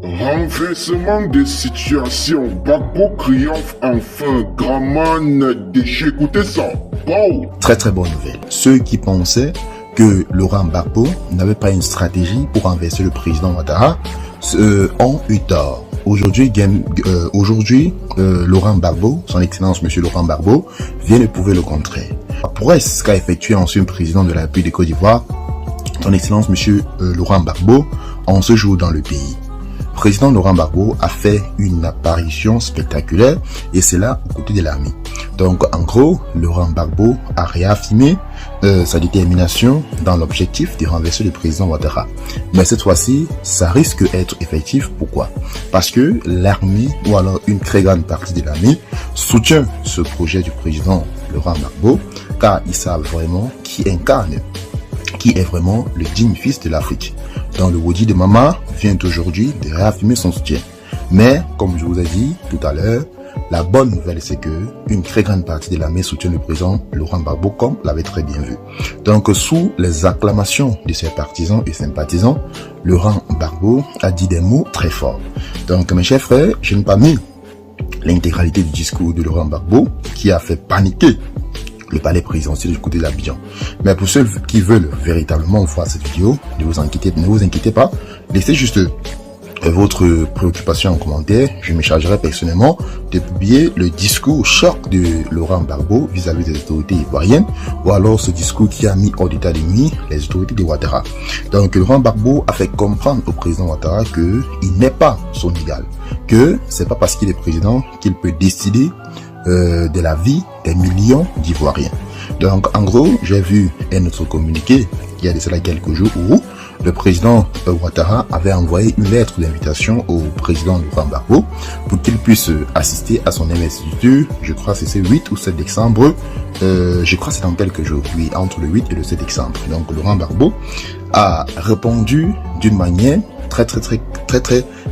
Renversement de situation, Gbagbo triomphe enfin, Graman déchet, écoutez ça, wow. Très bonne nouvelle. Ceux qui pensaient que Laurent Gbagbo n'avait pas une stratégie pour renverser le président Ouattara ont eu tort. Aujourd'hui, Laurent Gbagbo, son excellence monsieur Laurent Gbagbo, vient de prouver le contraire. La prouesse qu'a effectué l'ancien président de la République de Côte d'Ivoire, son excellence monsieur Laurent Gbagbo, en ce jour dans le pays. Le président Laurent Gbagbo a fait une apparition spectaculaire et c'est là aux côtés de l'armée. Donc en gros, Laurent Gbagbo a réaffirmé sa détermination dans l'objectif de renverser le président Ouattara. Mais cette fois-ci, ça risque d'être effectif. Pourquoi? Parce que l'armée, ou alors une très grande partie de l'armée, soutient ce projet du président Laurent Gbagbo, car ils savent vraiment qui est vraiment le digne fils de l'Afrique. Donc le Wodi de Mama vient aujourd'hui de réaffirmer son soutien. Mais, comme je vous ai dit tout à l'heure, la bonne nouvelle c'est que une très grande partie de l'armée soutient le président Laurent Gbagbo, comme l'avait très bien vu. Donc sous les acclamations de ses partisans et sympathisants, Laurent Gbagbo a dit des mots très forts. Donc mes chers frères, je n'ai pas mis l'intégralité du discours de Laurent Gbagbo qui a fait paniquer le palais présidentiel du côté de l'Abidjan. Mais pour ceux qui veulent véritablement voir cette vidéo, ne vous inquiétez pas, laissez juste votre préoccupation en commentaire. Je me chargerai personnellement de publier le discours choc de Laurent Gbagbo vis-à-vis des autorités ivoiriennes, ou alors ce discours qui a mis hors d'état de nuire les autorités de Ouattara. Donc Laurent Gbagbo a fait comprendre au président Ouattara que il n'est pas son égal, que c'est pas parce qu'il est président qu'il peut décider de la vie des millions d'Ivoiriens. Donc en gros, j'ai vu un autre communiqué il y a de cela quelques jours où le président Ouattara avait envoyé une lettre d'invitation au président Laurent Gbagbo pour qu'il puisse assister à son investiture. Je crois que c'est 8 ou 7 décembre. Je crois que c'est dans quelques jours, oui, entre le 8 et le 7 décembre. Donc Laurent Gbagbo a répondu d'une manière très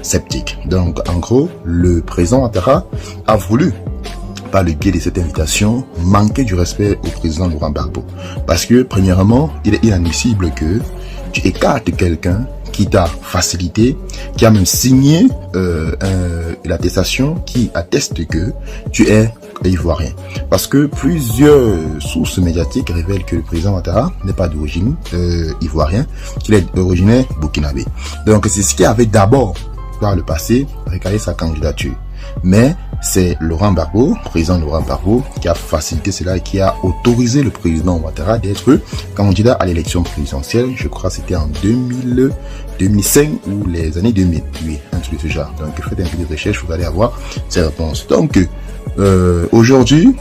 sceptique. Donc en gros, le président Ouattara a voulu, par le biais de cette invitation, manquer du respect au président Laurent Gbagbo. Parce que, premièrement, il est inadmissible que tu écartes quelqu'un qui t'a facilité, qui a même signé l'attestation qui atteste que tu es ivoirien. Parce que plusieurs sources médiatiques révèlent que le président Ouattara n'est pas d'origine ivoirien, qu'il est originaire burkinabé. Donc c'est ce qui avait d'abord, par le passé, recalé sa candidature. Mais c'est Laurent Gbagbo, président Laurent Gbagbo, qui a facilité cela et qui a autorisé le président Ouattara d'être candidat à l'élection présidentielle. Je crois que c'était en 2005 ou les années 2000. Oui, un truc de ce genre. Donc faites un peu de recherche, vous allez avoir ces réponses. Donc aujourd'hui,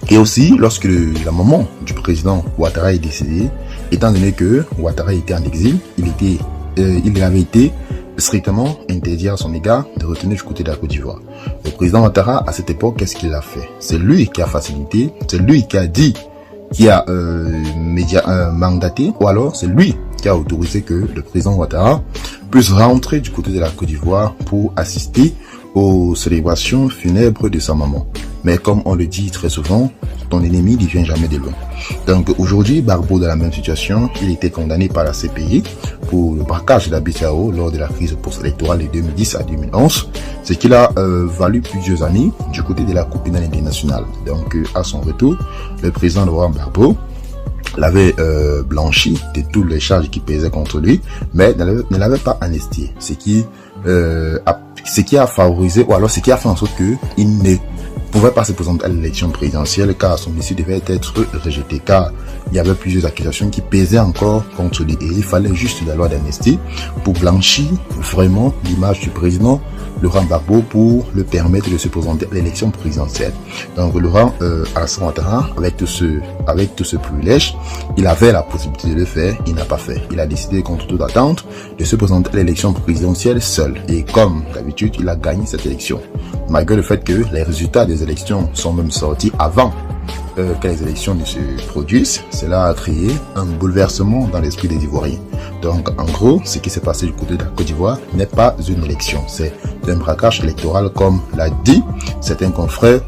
et aussi lorsque la maman du président Ouattara est décédée, étant donné que Ouattara était en exil, il avait été strictement interdit à son égard de retenir du côté de la Côte d'Ivoire. Le président Ouattara, à cette époque, qu'est-ce qu'il a fait? C'est lui qui a facilité, c'est lui qui a dit, qui a mandaté, ou alors c'est lui qui a autorisé que le président Ouattara puisse rentrer du côté de la Côte d'Ivoire pour assister aux célébrations funèbres de sa maman. Mais comme on le dit très souvent, ton ennemi ne vient jamais de loin. Donc aujourd'hui, Gbagbo dans la même situation, il était condamné par la CPI pour le braquage de la BCEAO lors de la crise post-électorale de 2010 à 2011, ce qui l'a valu plusieurs années du côté de la Cour pénale internationale. Donc à son retour, le président Laurent Gbagbo l'avait blanchi de toutes les charges qui pesaient contre lui, mais ne l'avait pas amnistié, ce qui a favorisé, ou alors ce qui a fait en sorte qu'il ne pouvait pas se présenter à l'élection présidentielle car son dossier devait être rejeté, car il y avait plusieurs accusations qui pesaient encore contre lui et il fallait juste la loi d'amnistie pour blanchir vraiment l'image du président Laurent Gbagbo pour le permettre de se présenter à l'élection présidentielle. Donc Laurent Alassane Ouattara, avec tout ce privilège, il avait la possibilité de le faire, il n'a pas fait. Il a décidé contre toute attente de se présenter à l'élection présidentielle seul. Et comme d'habitude, il a gagné cette élection. Malgré le fait que les résultats des élections sont même sortis avant que les élections ne se produisent, cela a créé un bouleversement dans l'esprit des Ivoiriens. Donc en gros, ce qui s'est passé du côté de la Côte d'Ivoire n'est pas une élection, c'est un braquage électoral comme l'a dit certains confrères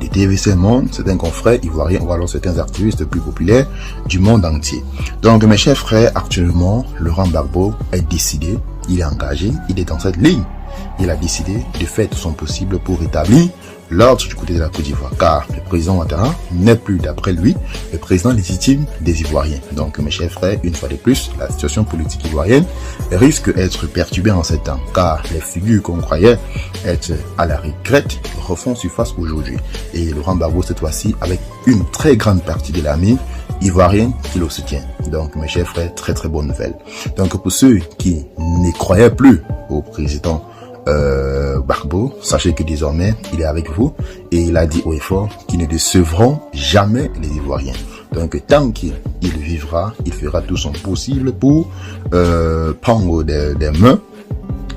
de TVC Monde, certains confrères ivoiriens ou alors certains activistes plus populaires du monde entier. Donc mes chers frères, actuellement, Laurent Gbagbo est décidé, il est engagé, il est dans cette ligne. Il a décidé de faire tout son possible pour établir l'ordre du côté de la Côte d'Ivoire, car le président Ouattara n'est plus, d'après lui, le président légitime des Ivoiriens. Donc, mes chers frères, une fois de plus, la situation politique ivoirienne risque d'être perturbée en ces temps, car les figures qu'on croyait être à la retraite refont surface aujourd'hui. Et Laurent Gbagbo, cette fois-ci, avec une très grande partie de l'armée ivoirienne qui le soutient. Donc, mes chers frères, très très bonne nouvelle. Donc, pour ceux qui ne croyaient plus au président Gbagbo, sachez que désormais il est avec vous et il a dit haut et fort qu'ils ne décevront jamais les Ivoiriens. Donc tant qu'il vivra, il fera tout son possible pour prendre des mains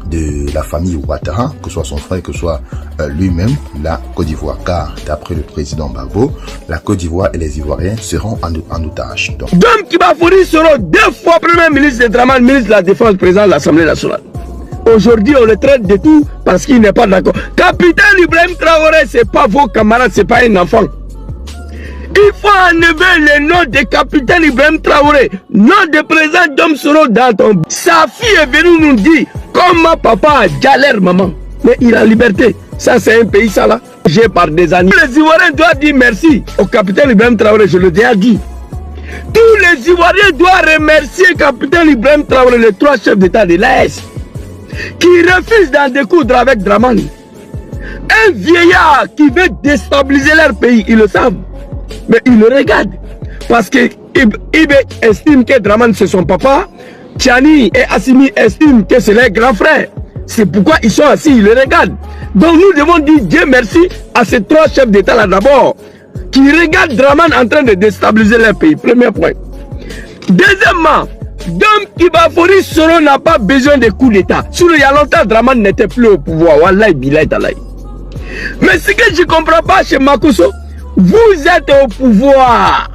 de la famille Ouattara, que ce soit son frère, que ce soit lui-même, la Côte d'Ivoire. Car d'après le président Gbagbo, la Côte d'Ivoire et les Ivoiriens seront en otage. Donc Dom Kibafouri sera 2 fois premier ministre de Draman, ministre de la Défense, président de l'Assemblée nationale. Aujourd'hui, on le traite de tout parce qu'il n'est pas d'accord. Capitaine Ibrahim Traoré, ce n'est pas vos camarades, ce n'est pas un enfant. Il faut enlever le nom de capitaine Ibrahim Traoré, nom de président Dom Soro dans ton... Sa fille est venue nous dire comment papa a galère maman. Mais il a liberté. Ça, c'est un pays, ça là. J'ai par des années. Les Ivoiriens doivent dire merci au capitaine Ibrahim Traoré, je le déjà dit. Tous les Ivoiriens doivent remercier capitaine Ibrahim Traoré, les 3 chefs d'État de l'AS, qui refusent d'en découdre avec Draman. Un vieillard qui veut déstabiliser leur pays, ils le savent. Mais ils le regardent. Parce que Ibe estime que Draman c'est son papa. Tiani et Assimi estiment que c'est leur grand frère. C'est pourquoi ils sont assis, ils le regardent. Donc nous devons dire Dieu merci à ces 3 chefs d'État là d'abord, qui regardent Draman en train de déstabiliser leur pays. Premier point. Deuxièmement, Dom Kibafouri Soro n'a pas besoin de coup d'État. Sur il y a longtemps, Draman n'était plus au pouvoir. Wallahi, billahi, talaï. Mais ce que je ne comprends pas chez Makosso, vous êtes au pouvoir,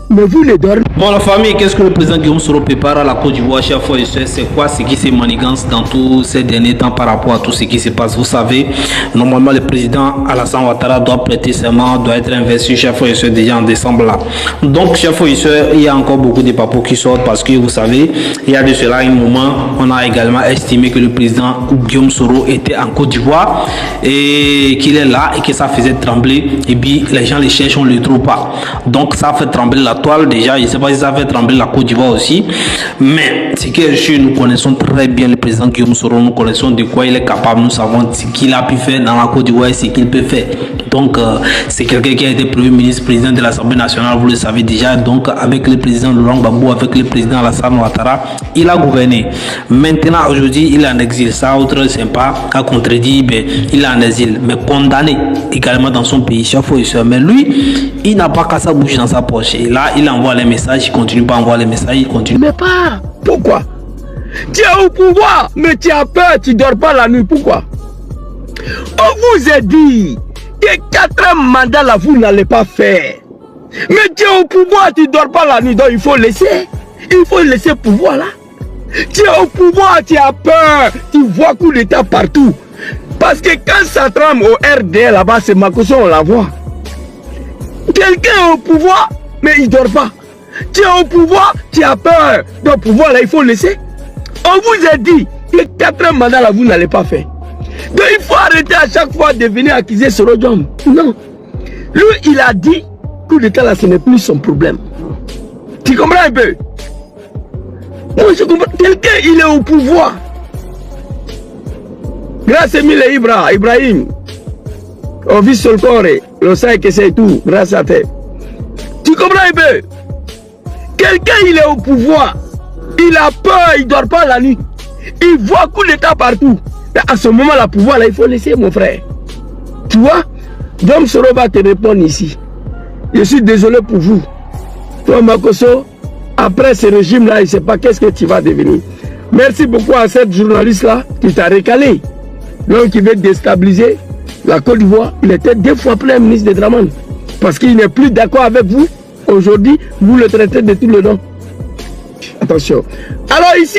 mais vous ne dormez. Bon, la famille, qu'est-ce que le président Guillaume Soro prépare à la Côte d'Ivoire, chers frères et sœurs? C'est quoi ce qui s'est manigance dans tous ces derniers temps par rapport à tout ce qui se passe? Vous savez, normalement, le président Alassane Ouattara doit prêter serment, doit être investi, chers frères et sœurs, déjà en décembre là. Donc, chers frères et sœurs, il y a encore beaucoup de papos qui sortent parce que vous savez, il y a de cela un moment, on a également estimé que le président Guillaume Soro était en Côte d'Ivoire et qu'il est là et que ça faisait trembler. Et puis, les gens les cherchent, on ne le trouve pas. Donc, ça fait trembler la toile déjà. Je ne sais pas si ça fait trembler la Côte d'Ivoire aussi. Mais ce qui est sûr, nous connaissons très bien le président Guillaume Soro. Nous connaissons de quoi il est capable. Nous savons ce qu'il a pu faire dans la Côte d'Ivoire et ce qu'il peut faire. Donc, c'est quelqu'un qui a été Premier ministre, président de l'Assemblée nationale, vous le savez déjà. Donc, avec le président Laurent Gbagbo, avec le président Alassane Ouattara, il a gouverné. Maintenant, aujourd'hui, il est en exil. Ça, autre sympa, a contredit, ben, il est en exil, mais condamné également dans son pays, chef et soeur. Mais lui, il n'a pas qu'à sa bouche dans sa poche. Et là, il envoie les messages, il continue pas à envoyer les messages, il continue. Mais pas. Pourquoi? Tu es au pouvoir, mais tu as peur, tu ne dors pas la nuit. Pourquoi? On vous a dit que 4 mandats là, vous n'allez pas faire. Mais tu es au pouvoir, tu ne dors pas la nuit, donc il faut laisser. Il faut laisser le pouvoir là. Tu es au pouvoir, tu as peur, tu vois coup d'État partout. Parce que quand ça trame au RDL là-bas, c'est Makosso, on la voit. Quelqu'un est au pouvoir, mais il ne dort pas. Tu es au pouvoir, tu as peur. Donc, pouvoir là, il faut laisser. On vous a dit que 4 mandats là, vous n'allez pas faire. Donc, il faut arrêter à chaque fois de venir accuser Sorodjom. Non. Lui, il a dit, coup d'État là, ce n'est plus son problème. Tu comprends un peu? Moi, je comprends. Quelqu'un, il est au pouvoir. Grâce à Emile Ibrahim, au vice-solcore, le sait que c'est tout, grâce à toi. Tu comprends un peu? Quelqu'un, il est au pouvoir. Il a peur, il ne dort pas la nuit. Il voit coup d'État partout. Mais à ce moment, là, pouvoir, là, il faut laisser, mon frère. Tu vois? Dom Soro va te répondre ici. Je suis désolé pour vous. Toi, Makosso, après ce régime-là, il ne sait pas qu'est-ce que tu vas devenir. Merci beaucoup à cette journaliste-là qui t'a recalé. L'homme qui veut déstabiliser la Côte d'Ivoire, il était 2 fois Premier ministre de Draman. Parce qu'il n'est plus d'accord avec vous. Aujourd'hui, vous le traitez de tout le nom. Attention. Alors ici,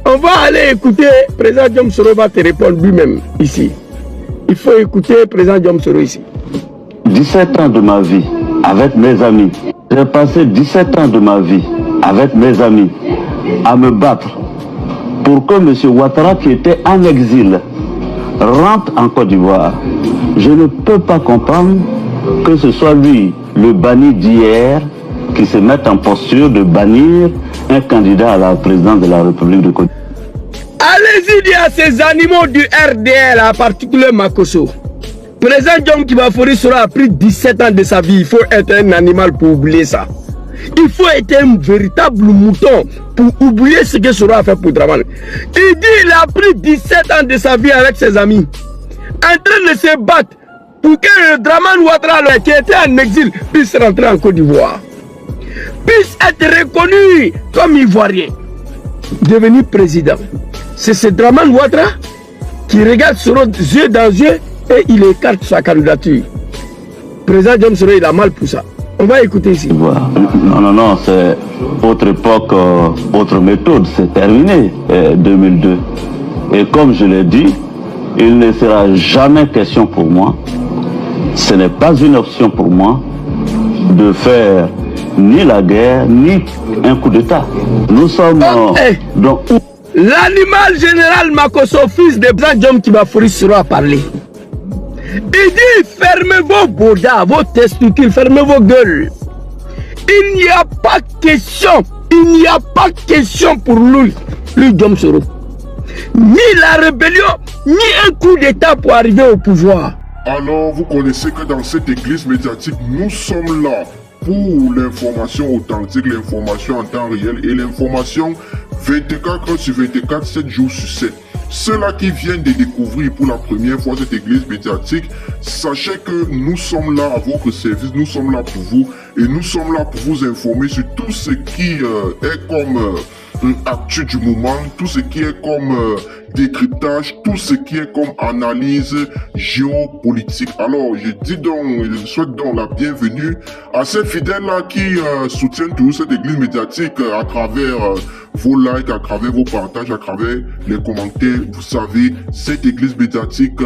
on va aller écouter, président Guillaume Soro va te répondre lui-même ici. Il faut écouter président Guillaume Soro ici. 17 ans de ma vie avec mes amis. J'ai passé 17 ans de ma vie avec mes amis à me battre pour que M. Ouattara, qui était en exil, rentre en Côte d'Ivoire. Je ne peux pas comprendre que ce soit lui, le banni d'hier, qui se mette en posture de bannir un candidat à la présidence de la République de Côte d'Ivoire. Allez-y dire à ces animaux du RDL, en particulier Makosso. Président John Kibafori sera a pris 17 ans de sa vie. Il faut être un animal pour oublier ça. Il faut être un véritable mouton pour oublier ce que Sora a fait pour Draman. Il dit qu'il a pris 17 ans de sa vie avec ses amis, en train de se battre pour que Draman Ouattara, qui était en exil, puisse rentrer en Côte d'Ivoire, puisse être reconnu comme Ivoirien, devenir président. C'est ce Draman Ouattara qui regarde Sora yeux dans yeux et il écarte sa candidature. Président John Sora, il a mal pour ça. On va écouter ici. Non, c'est autre époque, autre méthode, c'est terminé, 2002. Et comme je l'ai dit, il ne sera jamais question pour moi, ce n'est pas une option pour moi de faire ni la guerre, ni un coup d'État. Nous sommes donc... L'animal général Makosso, fils de Président John Kibafori, sera parlé. Il dit fermez vos bodas, vos testicules, fermez vos gueules. Il n'y a pas question pour lui John Soro. Ni la rébellion, ni un coup d'état pour arriver au pouvoir. Alors, vous connaissez que dans cette église médiatique, nous sommes là pour l'information authentique, l'information en temps réel et l'information 24 heures sur 24, 7 jours sur 7. Ceux-là qui viennent de découvrir pour la première fois cette église médiatique, sachez que nous sommes là à votre service, nous sommes là pour vous et nous sommes là pour vous informer sur tout ce qui est comme actu du moment, tout ce qui est comme décryptage, tout ce qui est comme analyse géopolitique. Alors, je souhaite donc la bienvenue à ces fidèles-là qui soutiennent toujours cette église médiatique à travers vos likes, à travers vos partages, à travers les commentaires. Vous savez, cette église médiatique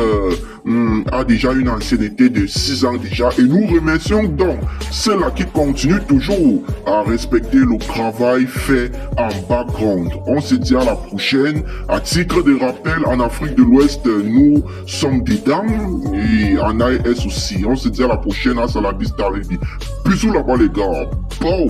a déjà une ancienneté de 6 ans déjà et nous remercions donc ceux-là qui continuent toujours à respecter le travail fait en background. On se dit à la prochaine. À titre de rappel, en Afrique de l'Ouest, nous sommes dedans et en AES aussi. On se dit à la prochaine. À la vista, bisous là-bas les gars. Bon.